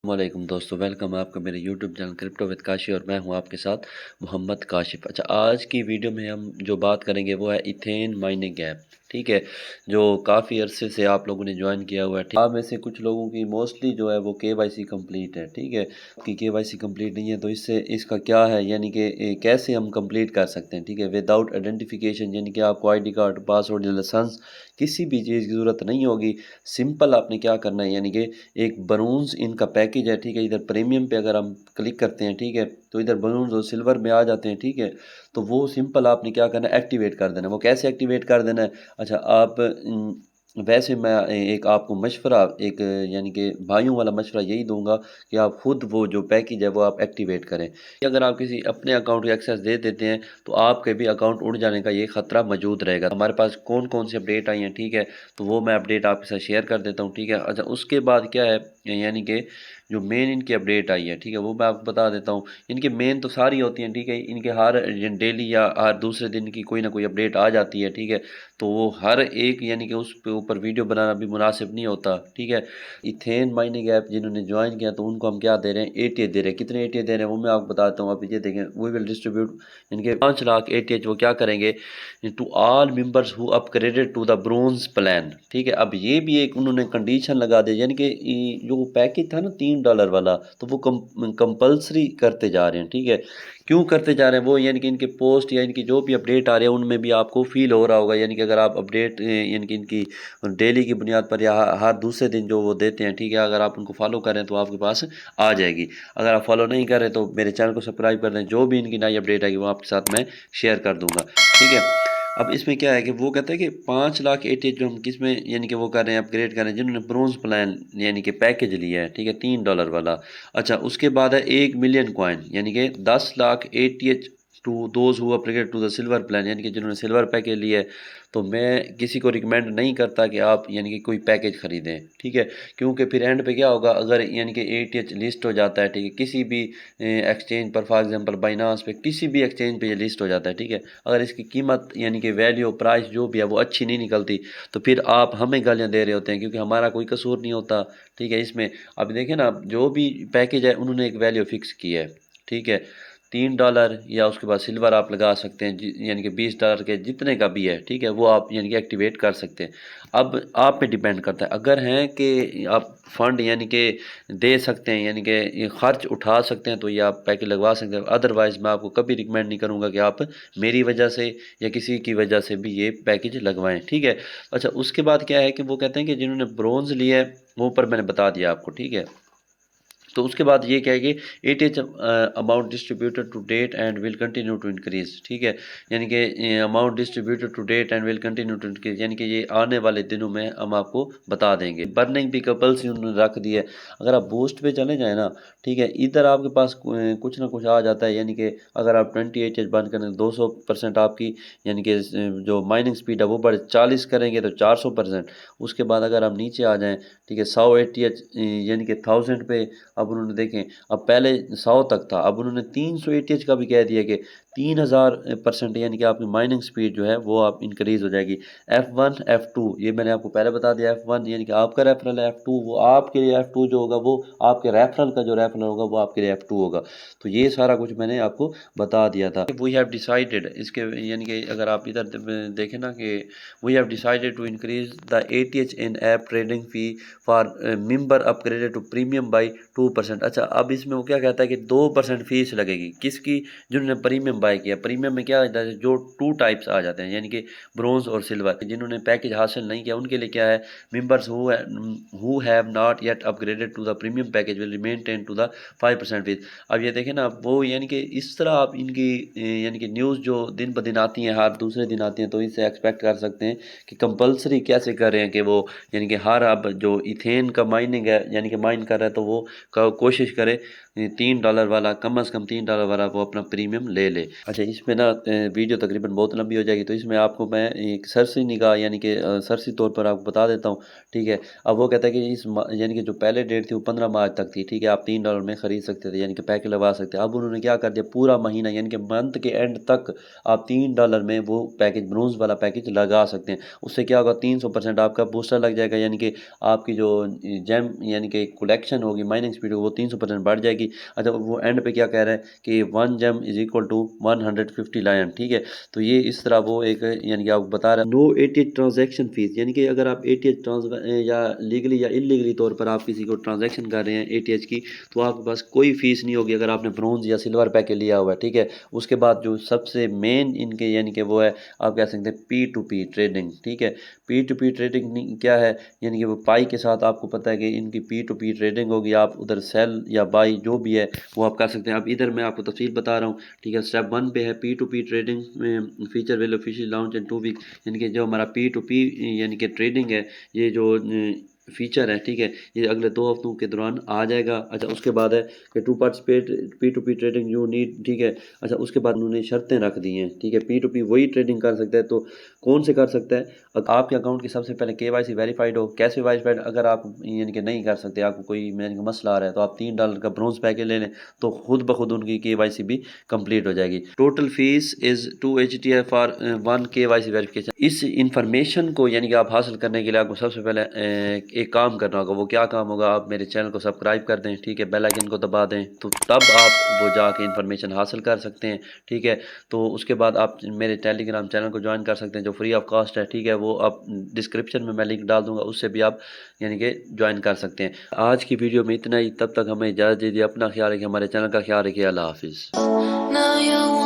वालेकुम दोस्तों, वेलकम है आपका मेरे YouTube channel crypto with Kashi और मैं हूं आपके साथ मोहम्मद काशिफ। अच्छा, आज की वीडियो में हम जो बात करेंगे वो है इथेन माइनिंग ऐप। ठीक है, जो काफ़ी अरसे से आप लोगों ने ज्वाइन किया हुआ है। आप में से कुछ लोगों की मोस्टली जो है वो केवाईसी कंप्लीट है। ठीक है, आपकी केवाईसी कंप्लीट नहीं है तो इससे इसका क्या है, यानी कि कैसे हम कंप्लीट कर सकते हैं। ठीक है, विदाउट आइडेंटिफिकेशन, यानी कि आपको आईडी कार्ड, पासवर्ड या लाइसेंस किसी भी चीज़ की ज़रूरत नहीं होगी। सिंपल आपने क्या करना है, यानी कि एक बलून्स इनका पैकेज है। ठीक है, इधर प्रीमियम पे अगर हम क्लिक करते हैं, ठीक है, तो इधर बलून्स और सिल्वर में आ जाते हैं। ठीक है, तो वो सिंपल आपने क्या करना है, एक्टिवेट कर देना है। वो कैसे एक्टिवेट कर देना है? अच्छा, आप वैसे मैं एक आपको मशवरा, एक यानी कि भाइयों वाला मशवरा यही दूंगा कि आप खुद वो जो पैकेज है वो आप एक्टिवेट करें। अगर आप किसी अपने अकाउंट को एक्सेस दे देते हैं तो आपके भी अकाउंट उड़ जाने का ये खतरा मौजूद रहेगा। हमारे पास कौन कौन सी अपडेट आई हैं, ठीक है, तो वो मैं अपडेट आपके साथ शेयर कर देता हूँ। ठीक है, अच्छा, उसके बाद क्या है, यानी कि जो मेन इनकी अपडेट आई है, ठीक है, वो मैं आपको बता देता हूँ। इनके मेन तो सारी होती हैं, ठीक है, इनके हर डेली या हर दूसरे दिन की कोई ना कोई अपडेट आ जाती है। ठीक है, तो वो हर एक यानी कि उस पे ऊपर वीडियो बनाना भी मुनासिब नहीं होता। ठीक है, इथेन माइनिंग ऐप जिन्होंने ज्वाइन किया तो उनको हम क्या दे रहे हैं, एटीएच दे रहे हैं। कितने एटीएच दे रहे हैं वो मैं आपको बताता हूँ। आप ये देखें, वी विल डिस्ट्रीब्यूट इनके 5 लाख एटीएच वो क्या करेंगे to all members who upgraded to the bronze plan. ठीक है, अब ये भी एक उन्होंने कंडीशन लगा दी, यानी कि जो पैकेज था ना $3 वाला, तो वो कंपल्सरी करते जा रहे हैं। ठीक है, क्यों करते जा रहे हैं वो, यानी कि इनके पोस्ट या इनकी जो भी अपडेट आ रहे हैं उनमें भी आपको फील हो रहा होगा, यानी कि अगर आप अपडेट यानी कि इनकी डेली की बुनियाद पर या हर दूसरे दिन जो वो देते हैं, ठीक है, अगर आप उनको फॉलो करें तो आपके पास आ जाएगी। अगर आप फॉलो नहीं करें तो मेरे चैनल को सब्सक्राइब कर दें, जो भी इनकी नई अपडेट आएगी वो आपके साथ मैं शेयर कर दूंगा। ठीक है, अब इसमें क्या है कि वो कहते हैं कि 5 लाख एटीएच जो हम किस में यानी कि वो कर रहे हैं, अपग्रेड कर रहे हैं, जिन्होंने ब्रोंज प्लान यानी कि पैकेज लिया है। ठीक है, $3 वाला। अच्छा, उसके बाद है 1 मिलियन कॉइन, यानी कि 10 lakh ATH to those who upgrade to the silver plan, यानी कि जिन्होंने सिल्वर पैकेज लिया है। तो मैं किसी को रिकमेंड नहीं करता कि आप यानी कि कोई पैकेज ख़रीदें। ठीक है, क्योंकि फिर एंड पे क्या होगा, अगर यानी कि एटीएच लिस्ट हो जाता है, ठीक है, किसी भी एक्सचेंज पर, फॉर एग्जांपल बाइनांस पे, किसी भी एक्सचेंज पे ये लिस्ट हो जाता है। ठीक है, अगर इसकी कीमत यानी कि वैल्यू प्राइस जो भी है वो अच्छी नहीं निकलती तो फिर आप हमें गालियाँ दे रहे होते हैं, क्योंकि हमारा कोई कसूर नहीं होता। ठीक है, इसमें अब देखें ना, जो भी पैकेज है उन्होंने एक वैल्यू फिक्स की है। ठीक है, $3 या उसके बाद सिल्वर आप लगा सकते हैं, यानी कि $20 के जितने का भी है। ठीक है, वो आप यानी कि एक्टिवेट कर सकते हैं। अब आप पे डिपेंड करता है, अगर हैं कि आप फंड यानी कि दे सकते हैं, यानी कि ये खर्च उठा सकते हैं, तो ये आप पैकेज लगवा सकते हैं। अदरवाइज़ मैं आपको कभी रिकमेंड नहीं करूँगा कि आप मेरी वजह से या किसी की वजह से भी ये पैकेज लगवाएं। ठीक है, अच्छा, उसके बाद क्या है कि वो कहते हैं कि जिन्होंने ब्रोंज़ लिया है वो ऊपर मैंने बता दिया आपको। ठीक है, तो उसके बाद ये क्या है कि ATH amount distributed to date and will continue to increase. ठीक है, यानी कि amount distributed to date and will continue to increase, यानी कि ये आने वाले दिनों में हम आपको बता देंगे। बर्निंग भी कंपल्सरी उन्होंने रख दी है। अगर आप बूस्ट पे चले जाए ना, ठीक है, इधर आपके पास कुछ ना कुछ आ जाता है, यानी कि अगर आप 20 एटीएच बंद करें 200% आपकी यानी कि जो माइनिंग स्पीड है वो बढ़ 40 करेंगे तो 400%। उसके बाद अगर हम नीचे आ जाएँ, ठीक है, 100 एटीएच यानी कि 1000 पे, अब उन्होंने देखें, अब पहले 100 तक था, अब उन्होंने 300 एटीएच का भी कह दिया कि 3000% यानी कि आपकी माइनिंग स्पीड जो है वो आप इंक्रीज़ हो जाएगी। F1 F2 ये मैंने आपको पहले बता दिया। F1 यानी कि आपका रेफरल है, F2 वो आपके लिए, F2 जो होगा वो आपके रेफरल का जो रेफरल होगा वो आपके लिए F2 होगा। तो ये सारा कुछ मैंने आपको बता दिया था। वी हैव डिसाइडेड, इसके यानी कि अगर आप इधर देखें ना कि we have decided to increase the ATH in app trading fee for member upgraded to premium by 2%। अच्छा, अब इसमें वो क्या कहता है कि 2% फीस लगेगी किसकी, जिन्होंने प्रीमियम बाय किया। प्रीमियम में क्या होता है, जो 2 टाइप्स आ जाते हैं, यानी कि ब्रोंज और सिल्वर। जिन्होंने पैकेज हासिल नहीं किया उनके लिए क्या है, members who have not yet upgraded to the premium package will maintain to the 5% fees. अब ये देखें ना, वो यानी कि इस तरह आप इनकी यानी कि न्यूज़ जो दिन ब दिन आती हैं, हर दूसरे दिन आती हैं, तो इससे एक्सपेक्ट कर सकते हैं कि कंपलसरी कैसे कर रहे हैं कि वो यानी कि हर अब जो इथेन का माइनिंग है यानी कि माइन कर रहा है तो वो कोशिश करे $3 वाला, कम से कम $3 वाला वो अपना प्रीमियम ले ले। अच्छा, इसमें ना वीडियो तकरीबन बहुत लंबी हो जाएगी, तो इसमें आपको मैं एक सरसरी निगाह यानी कि सरसरी तौर पर आपको बता देता हूँ। ठीक है, अब वो कहता है कि यानी कि जो पहले डेट थी वो 15 मार्च तक थी। ठीक है, आप $3 में ख़रीद सकते थे, यानी कि पैकेज लगा सकते हैं। अब उन्होंने क्या कर दिया, पूरा महीना यानी कि मंथ के एंड तक आप $3 में वो पैकेज, ब्रोंज़ वाला पैकेज लगा सकते हैं। उससे क्या होगा, 300% आपका बूस्टर लग जाएगा, यानी कि आपकी जो जेम यानी कि कलेक्शन होगी, माइनिंग स्पीड वो 300% बढ़ जाएगी। अच्छा, वो एंड पे क्या कह रहा है कि 1 gem is equal to 150 lion. ठीक है, तो ये इस तरह वो एक यानी कि आपको बता रहा है। नो एटीएच ट्रांजैक्शन फीस, यानी कि अगर आप एटीएच या लीगली या इलीगली तौर पर आप किसी को ट्रांजैक्शन कर रहे हैं एटीएच की, तो आपके पास कोई फीस नहीं होगी अगर आपने ब्रोंज या सिल्वर पैकेज लिया हुआ है। ठीक है, उसके बाद जो सबसे मेन इनके यानी कि वो है, आप कह सकते हैं पी टू पी ट्रेडिंग। ठीक है, पी टू पी ट्रेडिंग क्या है, यानी कि वो पाई के साथ आपको पता है कि इनकी पी टू पी ट्रेडिंग होगी। आप उधर सेल या बाई जो भी है वो आप कर सकते हैं। अब इधर मैं आपको तफसील बता रहा हूँ। ठीक है, स्टेप 1 पे है पी टू पी ट्रेडिंग में feature will official launch in 2 week, यानी कि जो हमारा पी टू पी यानी कि ट्रेडिंग है, ये जो फीचर है, ठीक है, ये अगले 2 हफ्तों के दौरान आ जाएगा। अच्छा, उसके बाद है कि to participate P to P trading you need. ठीक है, अच्छा, उसके बाद उन्होंने शर्तें रख दी हैं। ठीक है, पी टू पी वही ट्रेडिंग कर सकता है, तो कौन से कर सकता है, अगर आपके अकाउंट की सबसे पहले केवाईसी वेरीफाइड हो। कैसे वेरीफाइड, अगर आप यानी कि नहीं कर सकते, आपको कोई यानी कि मसला आ रहा है, तो आप $3 का ब्रोंज पैकेज ले लें, तो खुद ब खुद उनकी केवाईसी भी कंप्लीट हो जाएगी। Total fees is 2 HTI for 1 KYC verification. इस इंफॉर्मेशन को यानी कि आप हासिल करने के लिए आपको सबसे पहले एक काम करना होगा। वो क्या काम होगा, आप मेरे चैनल को सब्सक्राइब कर दें। ठीक है, बेल आइकन को दबा दें, तो तब आप वो जाके इन्फॉर्मेशन हासिल कर सकते हैं। ठीक है, तो उसके बाद आप मेरे टेलीग्राम चैनल को ज्वाइन कर सकते हैं जो फ्री ऑफ कॉस्ट है। ठीक है, वो आप डिस्क्रिप्शन में मैं लिंक डाल दूंगा, उससे भी आप यानी कि ज्वाइन कर सकते हैं। आज की वीडियो में इतना ही, तब तक हमें इजाज़त दीजिए। अपना ख्याल रखिए, हमारे चैनल का ख्याल रखिए। अल्लाह हाफिज़।